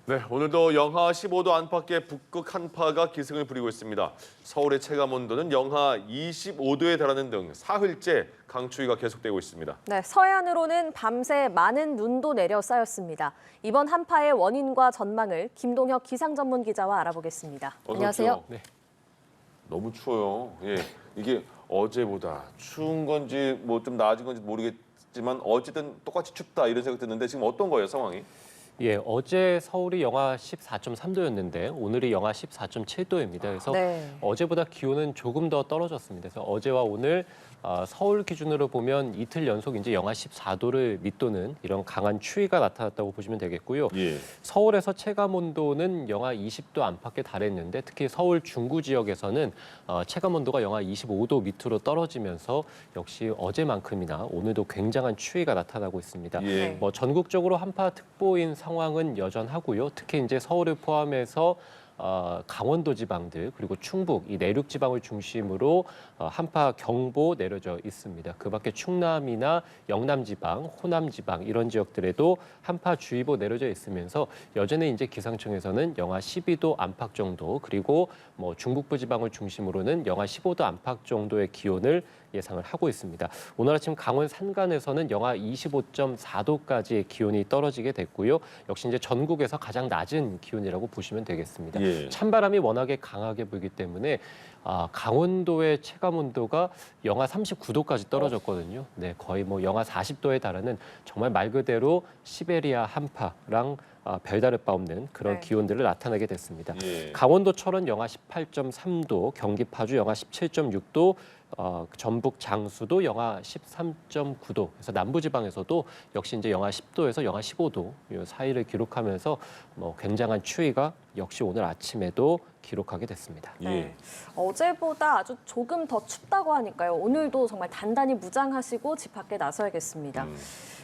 네, 오늘도 영하 15도 안팎의 북극 한파가 기승을 부리고 있습니다. 서울의 체감 온도는 영하 25도에 달하는 등 사흘째 강추위가 계속되고 있습니다. 네, 서해안으로는 밤새 많은 눈도 내려 쌓였습니다. 이번 한파의 원인과 전망을 김동혁 기상전문 기자와 알아보겠습니다. 안녕하세요. 네. 너무 추워요. 예, 이게 어제보다 추운 건지 뭐 좀 나아진 건지 모르겠지만 어쨌든 똑같이 춥다 이런 생각 드는데 지금 어떤 거예요, 상황이? 예, 어제 서울이 영하 14.3도였는데 오늘이 영하 14.7도입니다. 그래서 어제보다 기온은 조금 더 떨어졌습니다. 그래서 어제와 오늘 서울 기준으로 보면 이틀 연속 이제 영하 14도를 밑도는 이런 강한 추위가 나타났다고 보시면 되겠고요. 예. 서울에서 체감 온도는 영하 20도 안팎에 달했는데 특히 서울 중구 지역에서는 체감 온도가 영하 25도 밑으로 떨어지면서 역시 어제만큼이나 오늘도 굉장한 추위가 나타나고 있습니다. 예. 뭐 전국적으로 한파특보인 상황은 여전하고요. 특히 이제 서울을 포함해서 강원도 지방들 그리고 충북 이 내륙 지방을 중심으로 한파 경보 내려져 있습니다. 그밖에 충남이나 영남 지방, 호남 지방 이런 지역들에도 한파 주의보 내려져 있으면서 여전히 이제 기상청에서는 영하 12도 안팎 정도 그리고 뭐 중북부 지방을 중심으로는 영하 15도 안팎 정도의 기온을 예상을 하고 있습니다. 오늘 아침 강원 산간에서는 영하 25.4도까지의 기온이 떨어지게 됐고요. 역시 이제 전국에서 가장 낮은 기온이라고 보시면 되겠습니다. 예. 찬바람이 워낙에 강하게 불기 때문에 강원도의 체감 온도가 영하 39도까지 떨어졌거든요. 네, 거의 뭐 영하 40도에 달하는 정말 말 그대로 시베리아 한파랑 별다를 바 없는 그런 기온들을 나타내게 됐습니다. 예. 강원도 철원 영하 18.3도, 경기 파주 영하 17.6도, 전북 장수도 영하 13.9도. 그래서 남부지방에서도 역시 이제 영하 10도에서 영하 15도 이 사이를 기록하면서 뭐 굉장한 추위가 역시 오늘 아침에도 기록하게 됐습니다. 예. 어제보다 아주 조금 더 춥다고 하니까요. 오늘도 정말 단단히 무장하시고 집 밖에 나서야겠습니다.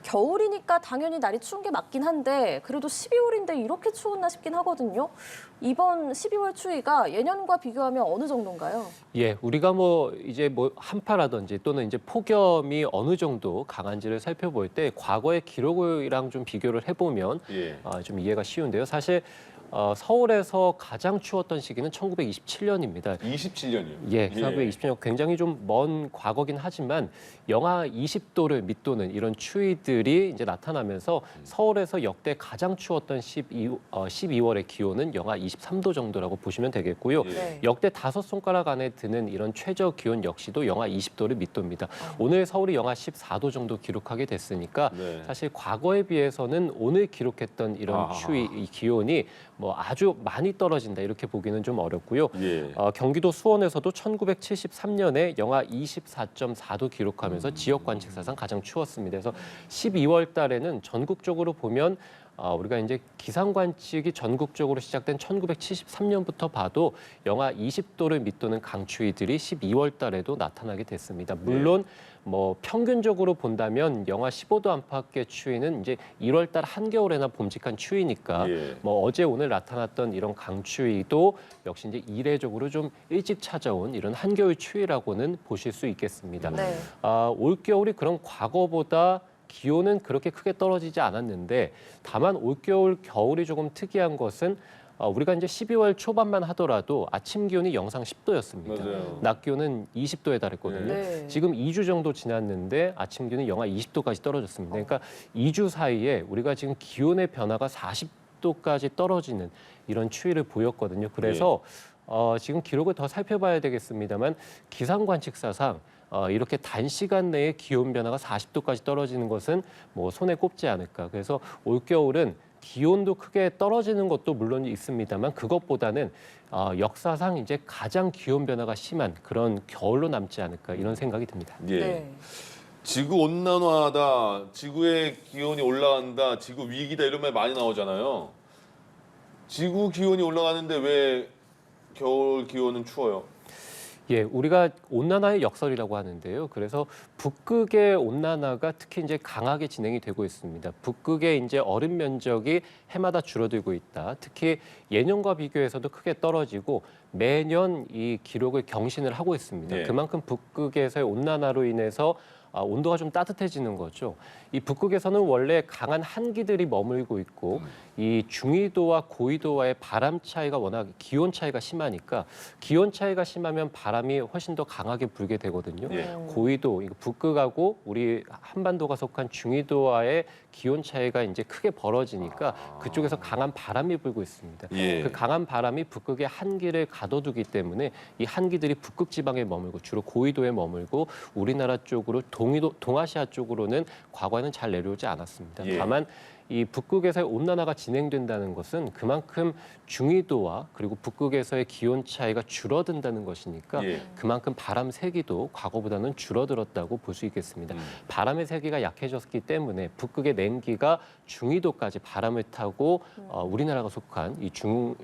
겨울이니까 당연히 날이 추운 게 맞긴 한데 그래도 12월인데 이렇게 추웠나 싶긴 하거든요. 이번 12월 추위가 예년과 비교하면 어느 정도인가요? 예, 우리가 뭐 이제 뭐 한파라든지 또는 이제 폭염이 어느 정도 강한지를 살펴볼 때 과거의 기록이랑 좀 비교를 해보면 예. 좀 이해가 쉬운데요. 사실 서울에서 가장 추웠던 시기는 1927년입니다. 27년이요. 예, 1927년 굉장히 좀 먼 과거긴 하지만 영하 20도를 밑도는 이런 추위들이 이제 나타나면서 서울에서 역대 가장 추웠던 12월의 기온은 영하 23도 정도라고 보시면 되겠고요. 예. 역대 5손가락 안에 드는 이런 최저 기온 역시도 영하 20도를 밑돕니다. 오늘 서울이 영하 14도 정도 기록하게 됐으니까 네. 사실 과거에 비해서는 오늘 기록했던 이런 추위, 이 기온이 뭐 아주 많이 떨어진다 이렇게 보기는 좀 어렵고요. 예. 경기도 수원에서도 1973년에 영하 24.4도 기록하면서 지역 관측사상 가장 추웠습니다. 그래서 12월 달에는 전국적으로 보면 우리가 이제 기상 관측이 전국적으로 시작된 1973년부터 봐도 영하 20도를 밑도는 강추위들이 12월 달에도 나타나게 됐습니다. 물론 뭐 평균적으로 본다면 영하 15도 안팎의 추위는 이제 1월 달 한겨울에나 봄직한 추위니까 뭐 어제 오늘 나타났던 이런 강추위도 역시 이제 이례적으로 좀 일찍 찾아온 이런 한겨울 추위라고는 보실 수 있겠습니다. 올겨울이 그런 과거보다 기온은 그렇게 크게 떨어지지 않았는데 다만 올겨울 겨울이 조금 특이한 것은 우리가 이제 12월 초반만 하더라도 아침 기온이 영상 10도였습니다. 맞아요. 낮 기온은 20도에 달했거든요. 지금 2주 정도 지났는데 아침 기온이 영하 20도까지 떨어졌습니다. 그러니까 2주 사이에 우리가 지금 기온의 변화가 40도까지 떨어지는 이런 추이를 보였거든요. 그래서 지금 기록을 더 살펴봐야 되겠습니다만 기상 관측사상 이렇게 단시간 내에 기온 변화가 40도까지 떨어지는 것은 뭐 손에 꼽지 않을까. 그래서 올겨울은 기온도 크게 떨어지는 것도 물론 있습니다만 그것보다는 역사상 이제 가장 기온 변화가 심한 그런 겨울로 남지 않을까 이런 생각이 듭니다. 예. 지구 온난화다, 지구의 기온이 올라간다, 지구 위기다 이런 말 많이 나오잖아요. 지구 기온이 올라가는데 왜 겨울 기온은 추워요? 예, 우리가 온난화의 역설이라고 하는데요. 그래서 북극의 온난화가 특히 이제 강하게 진행이 되고 있습니다. 북극의 이제 얼음 면적이 해마다 줄어들고 있다. 특히 예년과 비교해서도 크게 떨어지고 매년 이 기록을 경신을 하고 있습니다. 그만큼 북극에서의 온난화로 인해서 온도가 좀 따뜻해지는 거죠. 이 북극에서는 원래 강한 한기들이 머물고 있고 이 중위도와 고위도와의 바람 차이가 워낙 기온 차이가 심하니까 기온 차이가 심하면 바람이 훨씬 더 강하게 불게 되거든요. 예. 고위도, 이거 북극하고 우리 한반도가 속한 중위도와의 기온 차이가 이제 크게 벌어지니까 그쪽에서 강한 바람이 불고 있습니다. 예. 그 강한 바람이 북극의 한기를 가둬두기 때문에 이 한기들이 북극 지방에 머물고 주로 고위도에 머물고 우리나라 쪽으로 동아시아 쪽으로는 과거에는 잘 내려오지 않았습니다. 예. 다만 이 북극에서의 온난화가 진행된다는 것은 그만큼 중위도와 그리고 북극에서의 기온 차이가 줄어든다는 것이니까 예. 그만큼 바람 세기도 과거보다는 줄어들었다고 볼 수 있겠습니다. 바람의 세기가 약해졌기 때문에 북극의 냉기가 중위도까지 바람을 타고 우리나라가 속한 이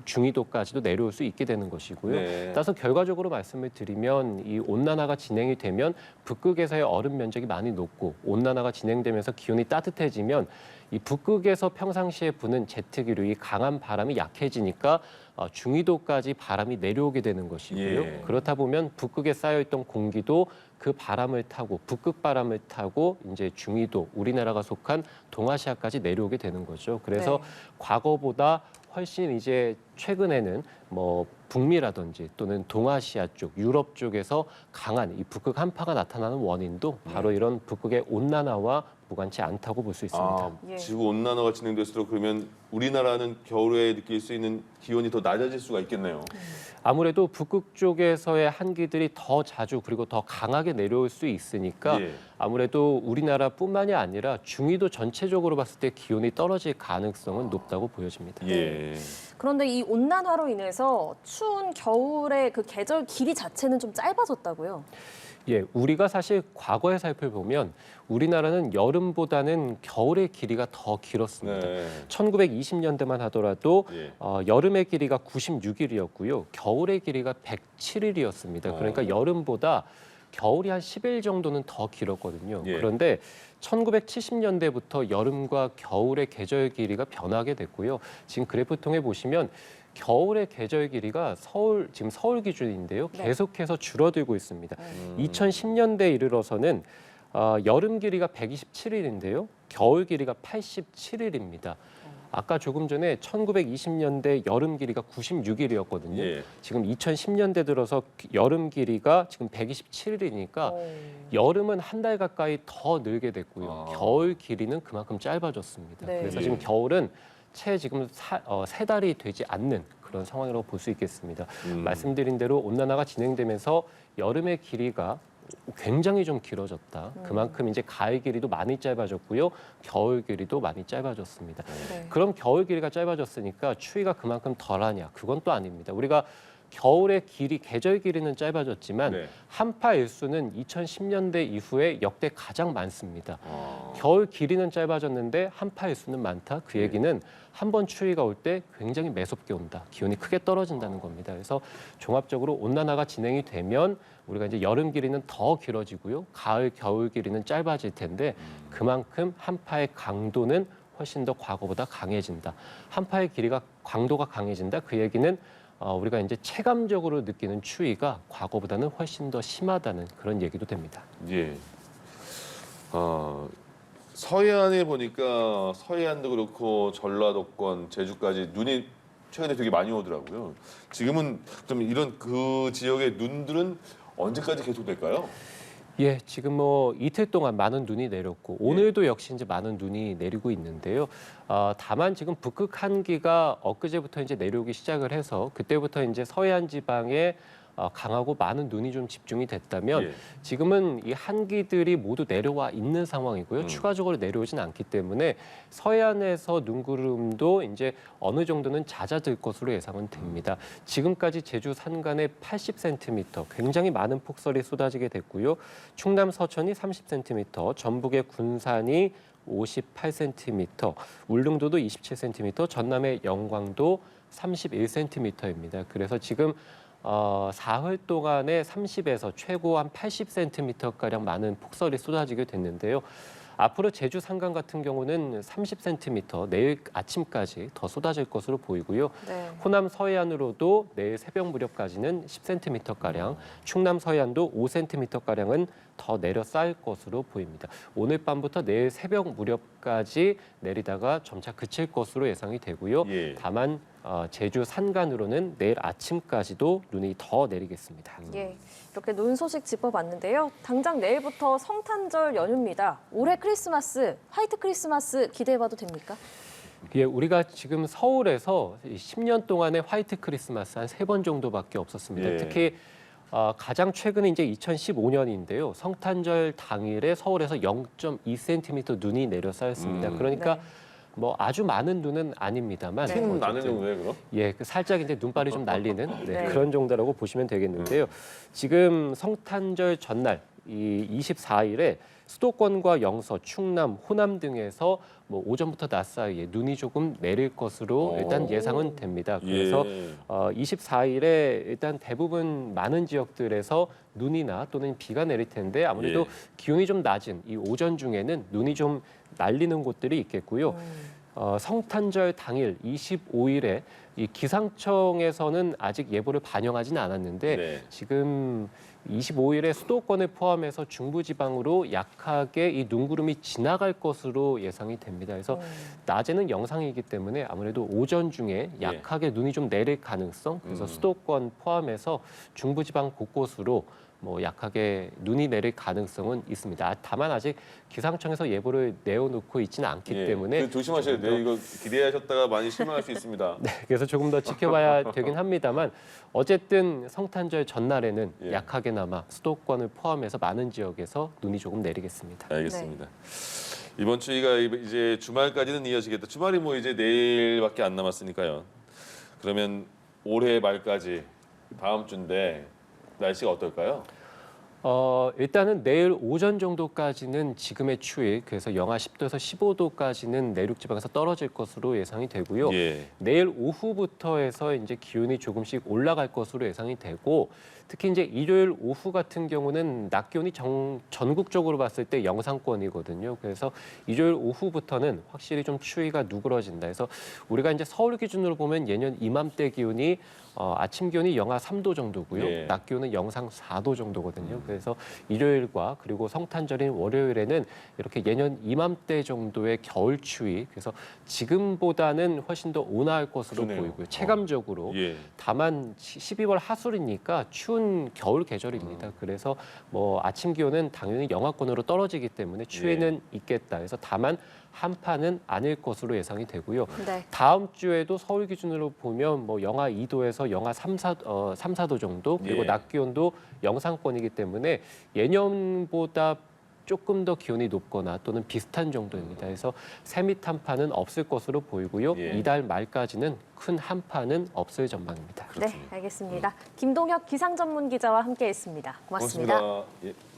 중위도까지도 내려올 수 있게 되는 것이고요. 네. 따라서 결과적으로 말씀을 드리면 이 온난화가 진행이 되면 북극에서의 얼음 면적이 많이 높고 온난화가 진행되면서 기온이 따뜻해지면 이 북극에서 평상시에 부는 제트기류, 이 강한 바람이 약해지니까 중위도까지 바람이 내려오게 되는 것이고요. 예. 그렇다 보면 북극에 쌓여있던 공기도 그 바람을 타고 북극 바람을 타고 이제 중위도, 우리나라가 속한 동아시아까지 내려오게 되는 거죠. 그래서 네. 과거보다 훨씬 이제 최근에는 뭐 북미라든지 또는 동아시아 쪽, 유럽 쪽에서 강한 이 북극 한파가 나타나는 원인도 바로 이런 북극의 온난화와 무관치 않다고 볼 수 있습니다. 아, 예. 지구 온난화가 진행될수록 그러면 우리나라는 겨울에 느낄 수 있는 기온이 더 낮아질 수가 있겠네요. 아무래도 북극 쪽에서의 한기들이 더 자주 그리고 더 강하게 내려올 수 있으니까 예. 아무래도 우리나라뿐만이 아니라 중위도 전체적으로 봤을 때 기온이 떨어질 가능성은 높다고 보여집니다. 예. 그런데 이 온난화로 인해서 추운 겨울의 그 계절 길이 자체는 좀 짧아졌다고요? 예, 우리가 사실 과거에 살펴보면 우리나라는 여름보다는 겨울의 길이가 더 길었습니다. 네. 1920년대만 하더라도 예. 여름의 길이가 96일이었고요. 겨울의 길이가 107일이었습니다. 그러니까 여름보다 겨울이 한 10일 정도는 더 길었거든요. 예. 그런데 1970년대부터 여름과 겨울의 계절 길이가 변하게 됐고요. 지금 그래프 통해 보시면 겨울의 계절 길이가 지금 서울 기준인데요. 네. 계속해서 줄어들고 있습니다. 2010년대에 이르러서는 여름 길이가 127일인데요. 겨울 길이가 87일입니다. 아까 조금 전에 1920년대 여름 길이가 96일이었거든요. 예. 지금 2010년대 들어서 여름 길이가 지금 127일이니까 여름은 한 달 가까이 더 늘게 됐고요. 겨울 길이는 그만큼 짧아졌습니다. 네. 그래서 예. 지금 겨울은 채 지금 세 달이 되지 않는 그런 상황이라고 볼 수 있겠습니다. 말씀드린 대로 온난화가 진행되면서 여름의 길이가 굉장히 좀 길어졌다. 그만큼 이제 가을 길이도 많이 짧아졌고요. 겨울 길이도 많이 짧아졌습니다. 네. 그럼 겨울 길이가 짧아졌으니까 추위가 그만큼 덜하냐? 그건 또 아닙니다. 우리가 겨울의 길이, 계절 길이는 짧아졌지만 네. 한파 일수는 2010년대 이후에 역대 가장 많습니다. 아. 겨울 길이는 짧아졌는데 한파 일수는 많다. 그 얘기는 한 번 추위가 올 때 굉장히 매섭게 온다. 기온이 크게 떨어진다는 겁니다. 그래서 종합적으로 온난화가 진행이 되면 우리가 이제 여름 길이는 더 길어지고요. 가을, 겨울 길이는 짧아질 텐데 그만큼 한파의 강도는 훨씬 더 과거보다 강해진다. 한파의 길이가 강도가 강해진다. 그 얘기는 우리가 이제 체감적으로 느끼는 추위가 과거보다는 훨씬 더 심하다는 그런 얘기도 됩니다. 예. 서해안에 보니까 서해안도 그렇고 전라도권, 제주까지 눈이 최근에 되게 많이 오더라고요. 지금은 좀 이런 그 지역의 눈들은 언제까지 계속될까요? 예, 지금 뭐 이틀 동안 많은 눈이 내렸고 오늘도 역시 이제 많은 눈이 내리고 있는데요. 다만 지금 북극 한기가 엊그제부터 이제 내려오기 시작을 해서 그때부터 이제 서해안 지방에 강하고 많은 눈이 좀 집중이 됐다면 예. 지금은 이 한기들이 모두 내려와 있는 상황이고요. 추가적으로 내려오진 않기 때문에 서해안에서 눈구름도 이제 어느 정도는 잦아들 것으로 예상은 됩니다. 지금까지 제주 산간에 80cm, 굉장히 많은 폭설이 쏟아지게 됐고요. 충남 서천이 30cm, 전북의 군산이 58cm, 울릉도도 27cm, 전남의 영광도 31cm입니다. 그래서 지금 사흘 동안에 30에서 최고 한 80cm가량 많은 폭설이 쏟아지게 됐는데요. 앞으로 제주 산간 같은 경우는 30cm 내일 아침까지 더 쏟아질 것으로 보이고요. 네. 호남 서해안으로도 내일 새벽 무렵까지는 10cm가량, 충남 서해안도 5cm가량은 더 내려 쌓일 것으로 보입니다. 오늘 밤부터 내일 새벽 무렵까지 내리다가 점차 그칠 것으로 예상이 되고요. 예. 다만 제주 산간으로는 내일 아침까지도 눈이 더 내리겠습니다. 예, 이렇게 눈 소식 짚어봤는데요. 당장 내일부터 성탄절 연휴입니다. 올해 크리스마스, 화이트 크리스마스 기대해봐도 됩니까? 예, 우리가 지금 서울에서 10년 동안의 화이트 크리스마스 한 3번 정도밖에 없었습니다. 예. 특히 가장 최근에 이제 2015년인데요. 성탄절 당일에 서울에서 0.2cm 눈이 내려 쌓였습니다. 그러니까 네. 뭐 아주 많은 눈은 아닙니다만 네. 튀는 나는 어쨌든 정도예요, 그럼? 예, 그 살짝 이제 눈발이 좀 날리는 네. 그런 정도라고 보시면 되겠는데요. 지금 성탄절 전날 이 24일에 수도권과 영서, 충남, 호남 등에서 뭐 오전부터 낮 사이에 눈이 조금 내릴 것으로 일단 예상은 됩니다. 그래서 예. 24일에 일단 대부분 많은 지역들에서 눈이나 또는 비가 내릴 텐데 아무래도 예. 기온이 좀 낮은 이 오전 중에는 눈이 좀 날리는 곳들이 있겠고요. 성탄절 당일 25일에 이 기상청에서는 아직 예보를 반영하지는 않았는데 네. 지금 25일에 수도권을 포함해서 중부지방으로 약하게 이 눈구름이 지나갈 것으로 예상이 됩니다. 그래서 낮에는 영상이기 때문에 아무래도 오전 중에 약하게 눈이 좀 내릴 가능성, 그래서 수도권 포함해서 중부지방 곳곳으로 뭐 약하게 눈이 내릴 가능성은 있습니다. 다만 아직 기상청에서 예보를 내어놓고 있지는 않기 예. 때문에 그래서 조심하셔야 돼요. 이거 기대하셨다가 많이 실망할 수 있습니다. 네, 그래서 조금 더 지켜봐야 되긴 합니다만 어쨌든 성탄절 전날에는 예. 약하게나마 수도권을 포함해서 많은 지역에서 눈이 조금 내리겠습니다. 알겠습니다. 이번 추위가 이제 주말까지는 이어지겠다. 주말이 뭐 이제 내일밖에 안 남았으니까요. 그러면 올해 말까지 다음 주인데 날씨가 어떨까요? 일단은 내일 오전 정도까지는 지금의 추위, 그래서 영하 10도에서 15도까지는 내륙 지방에서 떨어질 것으로 예상이 되고요. 예. 내일 오후부터 해서 이제 기온이 조금씩 올라갈 것으로 예상이 되고 특히 이제 일요일 오후 같은 경우는 낮 기온이 전국적으로 봤을 때 영상권이거든요. 그래서 일요일 오후부터는 확실히 좀 추위가 누그러진다. 해서 우리가 이제 서울 기준으로 보면 예년 이맘때 기온이 아침 기온이 영하 3도 정도고요. 예. 낮 기온은 영상 4도 정도거든요. 그래서 일요일과 그리고 성탄절인 월요일에는 이렇게 예년 이맘때 정도의 겨울 추위, 그래서 지금보다는 훨씬 더 온화할 것으로 그러네요. 보이고요. 체감적으로. 예. 다만 12월 하순이니까 추운 겨울 계절입니다. 그래서 뭐 아침 기온은 당연히 영하권으로 떨어지기 때문에 추위는 있겠다. 그래서 다만 한파는 아닐 것으로 예상이 되고요. 네. 다음 주에도 서울 기준으로 보면 뭐 영하 2도에서 영하 3, 4도 정도, 그리고 예. 낮 기온도 영상권이기 때문에 예년보다 조금 더 기온이 높거나 또는 비슷한 정도입니다. 그래서 세밑 한파는 없을 것으로 보이고요. 예. 이달 말까지는 큰 한파는 없을 전망입니다. 네, 알겠습니다. 김동혁 기상전문기자와 함께했습니다. 고맙습니다. 고맙습니다. 예.